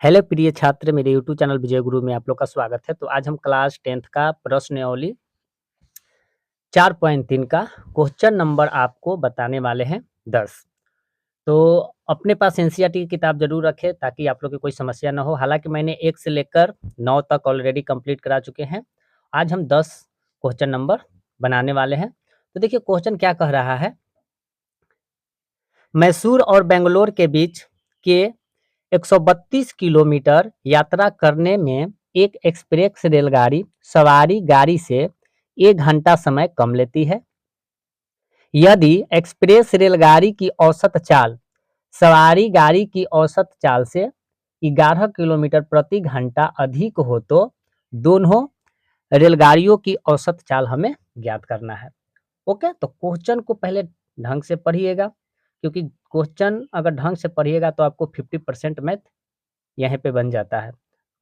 Hello प्रिय छात्र, मेरे यूट्यूब चैनल विजय गुरु में आप लोग का स्वागत है। तो आज हम क्लास 10th का प्रश्नावली 4.3 का क्वेश्चन नंबर आपको बताने वाले हैं 10। तो अपने पास एनसीईआरटी की किताब जरूर रखें ताकि आप लोग की कोई समस्या ना हो। हालांकि मैंने 1 से लेकर 9 तक ऑलरेडी कंप्लीट करा चुके हैं। आज हम 10 क्वेश्चन नंबर बनाने वाले हैं। तो देखिए क्वेश्चन क्या कह रहा है। मैसूर और बेंगलोर के बीच के 132 किलोमीटर यात्रा करने में एक एक्सप्रेस रेलगाड़ी सवारी गाड़ी से 1 घंटा समय कम लेती है। यदि एक्सप्रेस रेलगाड़ी की औसत चाल सवारी गाड़ी की औसत चाल से 11 किलोमीटर प्रति घंटा अधिक हो तो दोनों रेलगाड़ियों की औसत चाल हमें ज्ञात करना है। ओके, तो क्वेश्चन को पहले ढंग से पढ़िएगा, क्योंकि क्वेश्चन अगर ढंग से पढ़िएगा तो आपको 50% मैथ यहीं पे बन जाता है।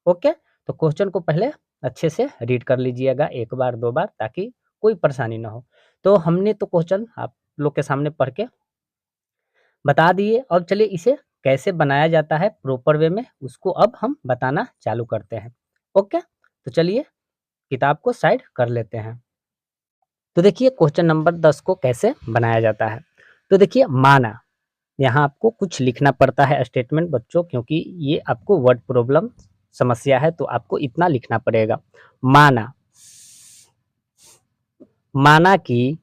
ओके, तो क्वेश्चन को पहले अच्छे से रीड कर लीजिएगा 1 बार 2 बार, ताकि कोई परेशानी ना हो। तो हमने तो क्वेश्चन आप लोग के सामने पढ़ के बता दिए। अब चलिए इसे कैसे बनाया जाता है प्रॉपर वे में, उसको अब हम बताना चालू करते हैं। ओके, तो चलिए किताब को साइड कर लेते हैं। तो देखिए क्वेश्चन नंबर 10 को कैसे बनाया जाता है। तो देखिए माना, यहाँ आपको कुछ लिखना पड़ता है स्टेटमेंट बच्चों, क्योंकि ये आपको वर्ड प्रॉब्लम समस्या है तो आपको इतना लिखना पड़ेगा। माना, माना कि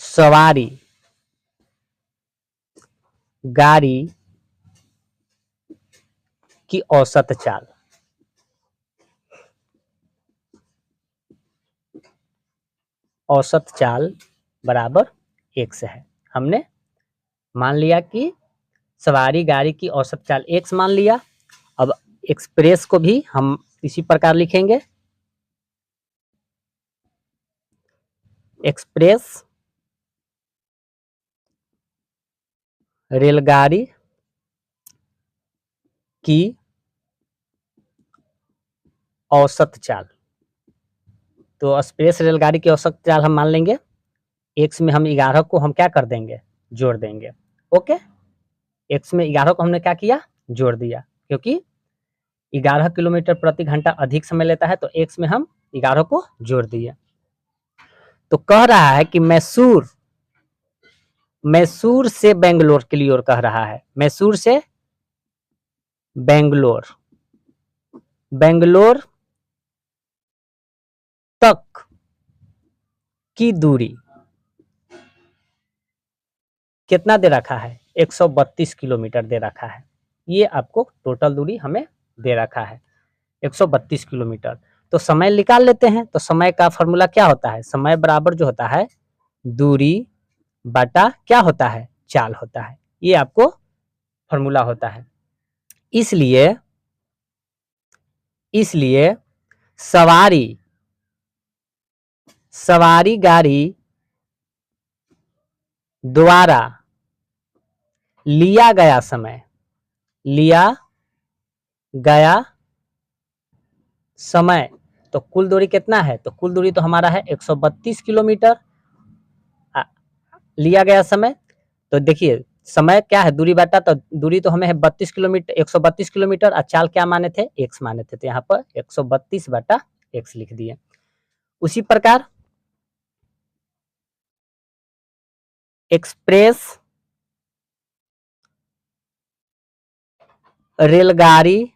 सवारी गाड़ी की औसत चाल बराबर 1 है। हमने मान लिया कि सवारी गाड़ी की औसत चाल 1 मान लिया। अब एक्सप्रेस को भी हम इसी प्रकार लिखेंगे। एक्सप्रेस रेलगाड़ी की औसत चाल, तो एक्सप्रेस रेलगाड़ी की औसत चाल हम मान लेंगे। एक्स में हम 11 को हम क्या कर देंगे, जोड़ देंगे। ओके, एक्स में 11 को हमने क्या किया, जोड़ दिया, क्योंकि 11 किलोमीटर प्रति घंटा अधिक समय लेता है, तो एक्स में हम 11 को जोड़ दिए। तो कह रहा है कि मैसूर से बेंगलोर के लिए और कह रहा है, मैसूर से बेंगलोर तक की दूरी कितना दे रखा है, 132 किलोमीटर दे रखा है। ये आपको टोटल दूरी हमें दे रखा है 132 किलोमीटर। तो समय निकाल लेते हैं। तो समय का फॉर्मूला क्या होता है, समय बराबर जो होता है दूरी बटा क्या होता है, चाल होता है। ये आपको फॉर्मूला होता है। इसलिए सवारी गाड़ी द्वारा लिया गया समय, तो कुल दूरी कितना है, तो कुल दूरी तो हमारा है 132 किलोमीटर। लिया गया समय, तो देखिए समय क्या है, दूरी बटा, तो दूरी तो हमें है 32 किलोमीटर, 132 किलोमीटर। और चाल क्या माने थे, एक्स माने थे, तो यहाँ पर 132 बटा एक्स लिख दिए। उसी प्रकार एक्सप्रेस रेलगाड़ी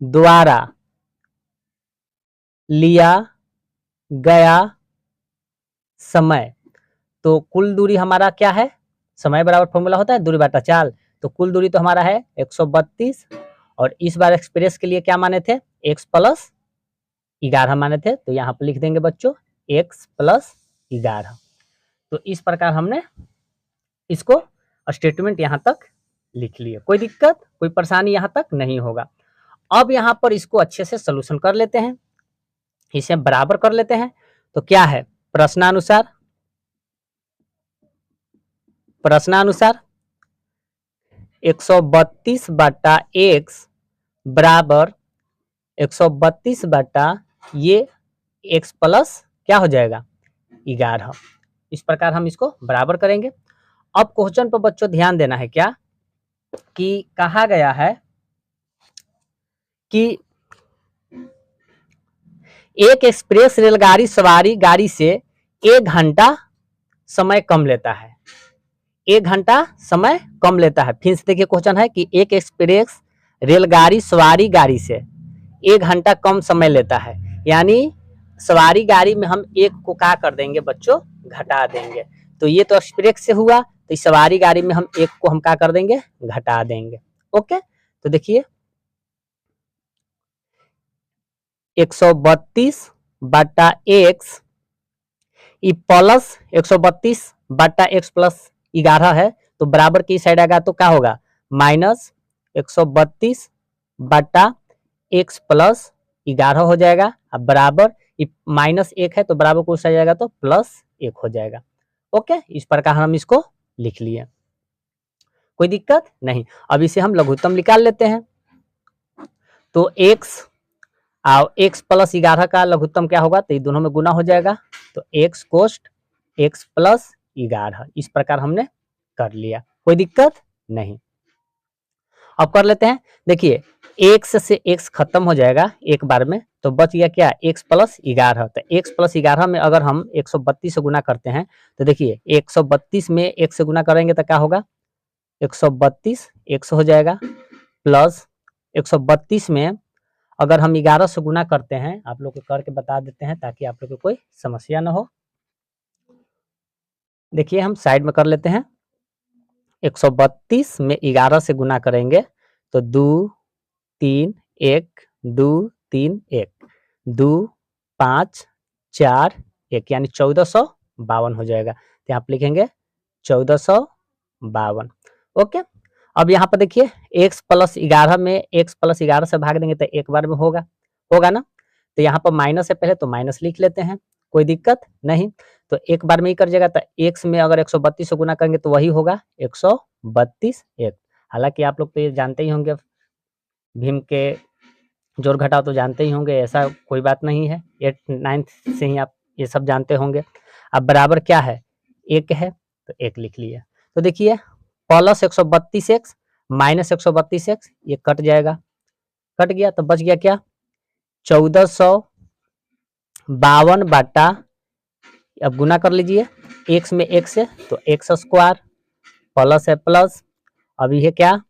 द्वारा लिया गया समय, तो कुल दूरी हमारा क्या है, समय बराबर फॉर्मूला होता है दूरी बटा चाल। तो कुल दूरी तो हमारा है 132, और इस बार एक्सप्रेस के लिए क्या माने थे, x प्लस 11 माने थे, तो यहाँ पर लिख देंगे बच्चों x प्लस 11। तो इस प्रकार हमने इसको स्टेटमेंट यहाँ तक लिख लिए। कोई दिक्कत कोई परेशानी यहाँ तक नहीं होगा। अब यहाँ पर इसको अच्छे से सोल्यूशन कर लेते हैं, इसे बराबर कर लेते हैं। तो क्या है, प्रश्नानुसार 132 बटा एक्स बराबर 132 बटा ये x प्लस क्या हो जाएगा 11। इस प्रकार हम इसको बराबर करेंगे। अब क्वेश्चन पर बच्चों ध्यान देना है क्या, कि कहा गया है कि एक एक्सप्रेस रेलगाड़ी सवारी गाड़ी से 1 घंटा समय कम लेता है। 1 घंटा समय कम लेता है। फिर से देखिए क्वेश्चन है कि एक एक्सप्रेस रेलगाड़ी सवारी गाड़ी से 1 घंटा कम समय लेता है, यानी सवारी गाड़ी में हम एक को क्या कर देंगे बच्चों, घटा देंगे। तो ये तो एक्सप्रेस से हुआ, तो इस सवारी गाड़ी में हम एक को हम क्या कर देंगे, घटा देंगे। ओके, तो देखिए 132/x प्लस 132/x+11 है, तो बराबर की साइड आएगा तो क्या होगा, -132/x+11 हो जाएगा। अब बराबर -1 है तो बराबर को साइड जाएगा तो +1 हो जाएगा। ओके, इस प्रकार हम इसको लिख लिए, कोई दिक्कत नहीं। अब इसे हम लघुत्तम निकाल लेते हैं। तो x+11 का लघुत्तम क्या होगा, तो ये दोनों में गुना हो जाएगा, तो x कोष्ट x+11, इस प्रकार हमने कर लिया, कोई दिक्कत नहीं। अब कर लेते हैं, देखिए x से x खत्म हो जाएगा एक बार में, तो बच गया क्या, x+11। तो x+11 में अगर हम 132 से गुना करते हैं, तो देखिए 132 में 1 से गुना करेंगे तो क्या होगा, 132 x हो जाएगा, प्लस 132 में अगर हम 11 से गुना करते हैं, आप लोग को करके बता देते हैं ताकि आप लोग को कोई समस्या ना हो। देखिए हम साइड में कर लेते हैं, 132 में 11 से गुना करेंगे तो 2 3 1 2 3 1 2 5 4 1 यानी 1452 हो जाएगा। तो यहाँ पे लिखेंगे 1452। ओके, अब यहाँ पर देखिए x+11 में x+11 से भाग देंगे तो एक बार में होगा ना, तो यहाँ पर माइनस है पहले, तो माइनस लिख लेते हैं, कोई दिक्कत नहीं। तो एक बार में ही कर जाएगा, तो x में अगर 132 से गुना करेंगे तो वही होगा 132 x। हालांकि आप लोग तो ये जानते ही होंगे, भीम के जोड़ घटाव तो जानते ही होंगे, ऐसा कोई बात नहीं है, 8th-9th से ही आप ये सब जानते होंगे। अब बराबर क्या है, 1 है, तो 1 लिख लिया। तो देखिए प्लस 132x माइनस 132x ये कट जाएगा, कट गया तो बच गया क्या, 1452 बाटा, अब गुना कर लीजिए x में x है तो x² प्लस है प्लस, अब ये क्या,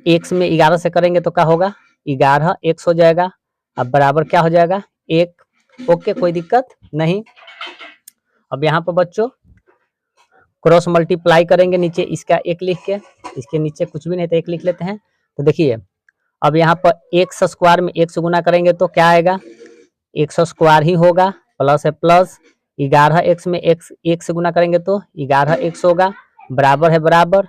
x में 11 से करेंगे तो क्या होगा, 11x हो जाएगा। अब बराबर क्या हो जाएगा, 1। ओके, कोई दिक्कत नहीं। अब यहाँ पर बच्चों क्रॉस मल्टीप्लाई करेंगे, नीचे इसका 1 लिख के, इसके नीचे कुछ भी नहीं तो 1 लिख लेते हैं। तो देखिए अब यहाँ पर x² में 1 से गुना करेंगे तो क्या आएगा, x² ही होगा, प्लस है प्लस, 11x में x 1 से गुना करेंगे तो 11x होगा, बराबर है बराबर।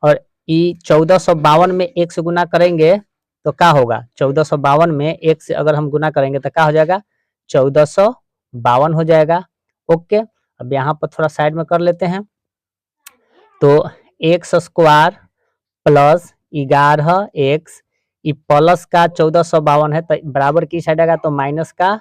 और 1452 में 1 से गुना करेंगे तो क्या होगा, 1452 में 1 से अगर हम गुना करेंगे तो क्या हो जाएगा, 1452 हो जाएगा। ओके, अब यहाँ पर थोड़ा साइड में कर लेते हैं, तो x² प्लस 11x प्लस का 1452 है तो बराबर की साइड आएगा तो माइनस का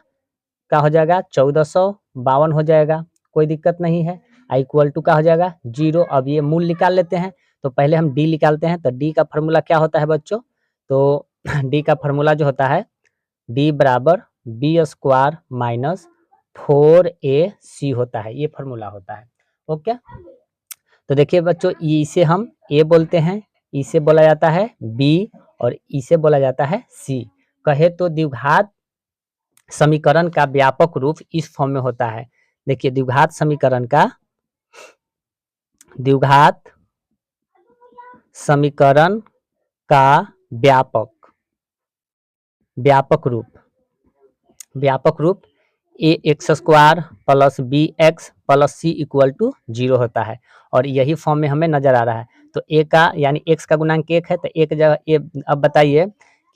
क्या हो जाएगा, 1452 हो जाएगा, कोई दिक्कत नहीं है। इक्वल टू क्या हो जाएगा, 0। अब ये मूल निकाल लेते हैं, तो पहले हम d निकालते हैं। तो d का फॉर्मूला क्या होता है बच्चों, तो d का फॉर्मूला जो होता है d बराबर b² माइनस 4ac होता है, ये फॉर्मूला होता है। ओके, तो देखिए बच्चों इसे हम a बोलते हैं, इसे बोला जाता है b और इसे बोला जाता है c। कहे तो द्विघात समीकरण का व्यापक रूप इस फॉर्म में होता है। देखिए द्विघात समीकरण का व्यापक रूप ax² plus bx plus c equal to 0 होता है, और यही फॉर्म में हमें नजर आ रहा है। तो a का यानी x का गुणांक 1 है, तो एक जगह a, अब बताइए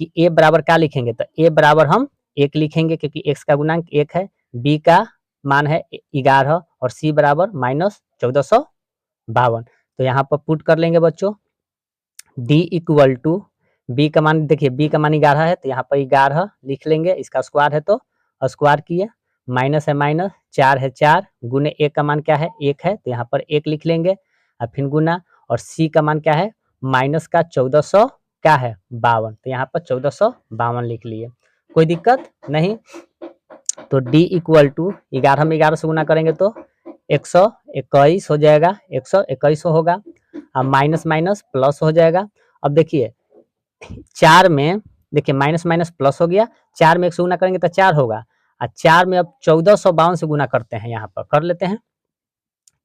कि a बराबर क्या लिखेंगे, तो a बराबर हम 1 लिखेंगे क्योंकि x का गुणांक 1 है, b का मान है 11 और c बराबर -1452। तो यहाँ पर पुट कर लेंगे बच्चों, d इक्वल टू b का मान, देखिए b का मान 11 है तो यहाँ पर 11 लिख लेंगे, इसका स्क्वायर है तो स्क्वायर किए, माइनस है माइनस, 4 है 4, गुने 1 का मान क्या है 1 है तो यहाँ पर 1 लिख लेंगे, और फिर गुना, और c का मान क्या है माइनस का 1400 क्या है 52, तो यहाँ पर 1452 लिख लिए, कोई दिक्कत नहीं। तो d इक्वल टू 11 में 11 से गुना करेंगे तो 121 हो जाएगा, 121 होगा। अब माइनस माइनस प्लस हो जाएगा। अब देखिए 4 में, देखिए माइनस माइनस प्लस हो गया, 4 में 1 से गुना करेंगे तो 4 होगा, और 4 में अब 1452 से गुना करते हैं, यहाँ पर कर लेते हैं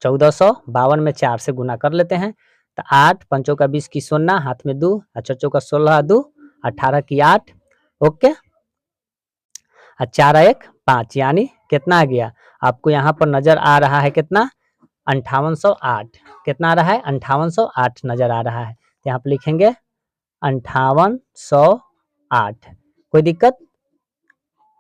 1452 में 4 से गुना कर लेते हैं, तो 8 पंचों का 20 की 0, हाथ में 2, अच्छा चौका 16 2 18 की 8, ओके, और 4 1 5, यानी कितना आ गया आपको यहाँ पर नजर आ रहा है कितना 5808, कितना आ रहा है 5808 नजर आ रहा है, तो यहाँ पर लिखेंगे 5808, कोई दिक्कत।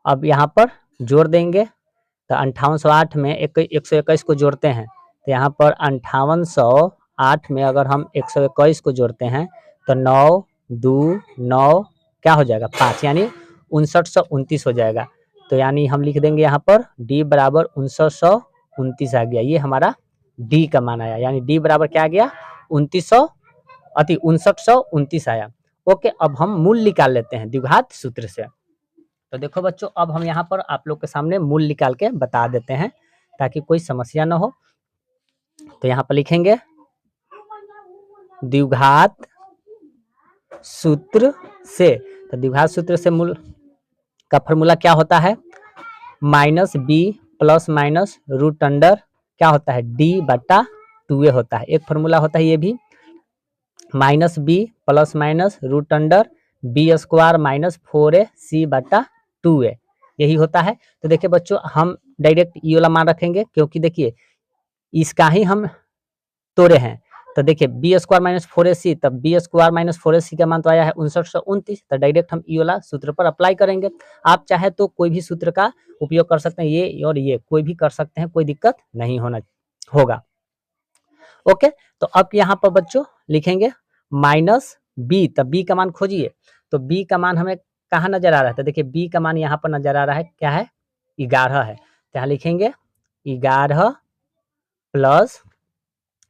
अब यहाँ पर जोड़ देंगे, तो 5808 में 121 को जोड़ते हैं, तो यहाँ पर 5808 में अगर हम 121 को जोड़ते हैं तो 9 2 9 क्या हो जाएगा 5, यानी 5929 हो जाएगा। तो यानी हम लिख देंगे यहाँ पर d बराबर 5929 आ गया, ये हमारा d का मान आया, यानी d बराबर क्या आ गया 5929 आया। ओके, अब हम मूल निकाल लेते हैं द्विघात सूत्र से। तो देखो बच्चों, अब हम यहाँ पर आप लोग के सामने मूल निकाल के बता देते हैं ताकि कोई समस्या ना हो। तो यहाँ पर लिखेंगे द्विघात सूत्र से, तो द्विघात सूत्र से मूल का फॉर्मूला क्या होता है, minus B plus minus root under क्या होता है डी बटा 2a होता है। एक फॉर्मूला होता है ये भी, minus B plus minus root under B square minus 4a c बटा 2a, यही होता है। तो देखिए बच्चों, हम डायरेक्ट ये वाला मान रखेंगे, क्योंकि देखिए इसका ही हम तोड़े हैं। तो देखिए बी स्क्वायर माइनस 4ac, तब बी स्क्वायर माइनस 4ac का मान तो आया है 5929, तो डायरेक्ट हम ये वाला सूत्र पर अप्लाई करेंगे। आप चाहे तो कोई भी सूत्र का उपयोग कर सकते हैं, ये और ये कोई भी कर सकते हैं, कोई दिक्कत नहीं होगा। ओके, तो अब यहाँ पर बच्चों लिखेंगे माइनस बी, तब बी का मान खोजिए। तो बी का मान हमें कहाँ नजर आ रहा है, तो देखिए बी का मान यहाँ पर नजर आ रहा है, क्या है 11 है, तो यहाँ लिखेंगे 11 प्लस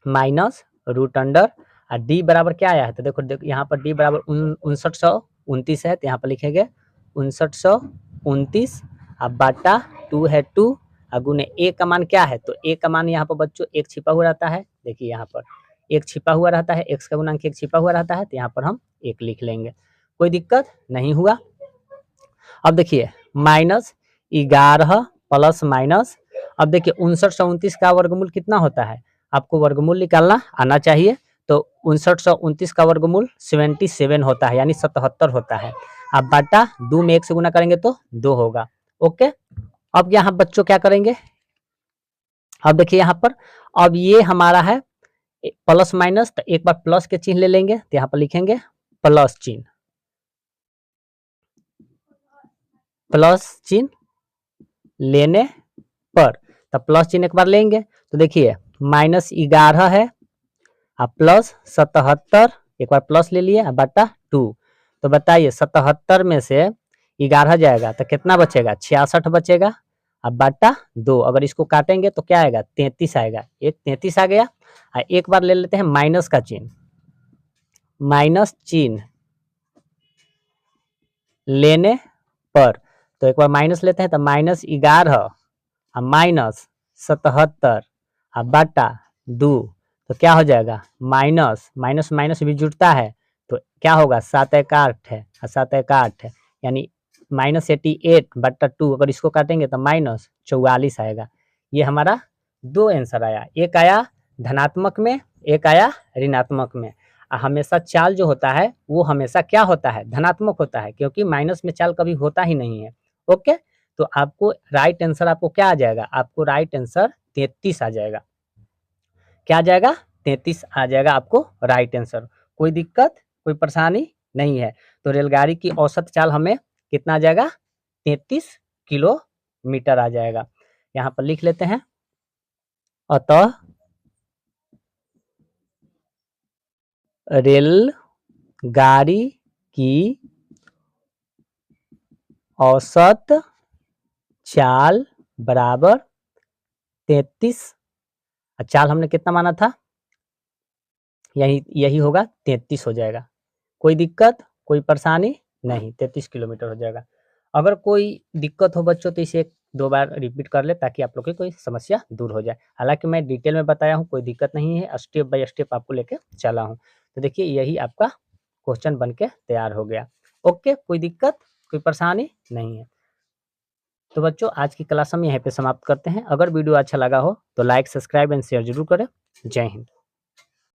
माइनस रूट अंडर, और डी बराबर क्या आया है, तो देखो यहाँ पर डी बराबर 5929 है, तो यहाँ पर लिखेंगे 5929, अब बाटा 2 है 2, गुने ए का मान क्या है, तो ए का मान यहाँ पर बच्चों एक छिपा हुआ रहता है, देखिए यहाँ पर एक छिपा हुआ रहता है, x का गुणांक एक छिपा हुआ रहता है, तो यहाँ पर हम एक लिख लेंगे, कोई दिक्कत नहीं हुआ। अब देखिए माइनस 11 प्लस माइनस, अब देखिए 5929 का वर्गमूल कितना होता है, आपको वर्गमूल निकालना आना चाहिए। तो 5929 का वर्गमूल 77 होता है, यानी 77 होता है। अब बाटा 2 में 1 से गुना करेंगे तो 2 होगा। ओके, अब यहाँ बच्चों क्या करेंगे, अब देखिए यहाँ पर, अब ये हमारा है प्लस माइनस, तो एक बार प्लस के चिन्ह ले लेंगे, तो यहाँ पर लिखेंगे प्लस चिन्ह, प्लस चिन्ह लेने पर, तब प्लस चिन्ह एक बार लेंगे, तो देखिए माइनस 11 है और प्लस 77, एक बार प्लस ले लिए बटा 2, तो बताइए 77 में से 11 जाएगा तो कितना बचेगा 66 बचेगा, अब बटा 2, अगर इसको काटेंगे तो क्या आएगा 33 आएगा, एक 33 आ गया। एक बार ले लेते हैं माइनस का चिन्ह, माइनस चिन्ह लेने पर, तो एक बार माइनस लेते हैं, तो माइनस 11 माइनस 77 बटा 2, तो क्या हो जाएगा माइनस माइनस माइनस भी जुड़ता है, तो क्या होगा 7 1 8 है, 7 1 8 है, यानी माइनस 88 बटा 2, अगर इसको काटेंगे तो माइनस 44 आएगा। ये हमारा दो आंसर आया, एक आया धनात्मक में, एक आया ऋणात्मक में। हमेशा चाल जो होता है वो हमेशा क्या होता है धनात्मक होता है, क्योंकि माइनस में चाल कभी होता ही नहीं है। ओके, तो आपको राइट आंसर आपको क्या आ जाएगा, आपको राइट आंसर 33 आ जाएगा, क्या आ जाएगा 33 आ जाएगा आपको राइट आंसर, कोई दिक्कत कोई परेशानी नहीं है। तो रेलगाड़ी की औसत चाल हमें कितना आ जाएगा 33 किलोमीटर आ जाएगा, यहाँ पर लिख लेते हैं। अतः रेलगाड़ी की औसत चाल बराबर 33, चाल हमने कितना माना था यही यही होगा 33 हो जाएगा। कोई दिक्कत, कोई परेशानी नहीं, 33 किलोमीटर हो जाएगा। अगर कोई दिक्कत हो बच्चों तो इसे 1-2 बार रिपीट कर ले ताकि आप लोग की कोई समस्या दूर हो जाए। हालाँकि मैं डिटेल में बताया हूँ, कोई दिक्कत नहीं है, स्टेप बाय स्टेप आपको लेके चला हूँ। तो देखिए यही आपका क्वेश्चन बन के तैयार हो गया। ओके, कोई दिक्कत, कोई परेशानी नहीं है। तो बच्चों आज की क्लास हम यहीं पे समाप्त करते हैं। अगर वीडियो अच्छा लगा हो तो लाइक, सब्सक्राइब एंड शेयर ज़रूर करें। जय हिंद।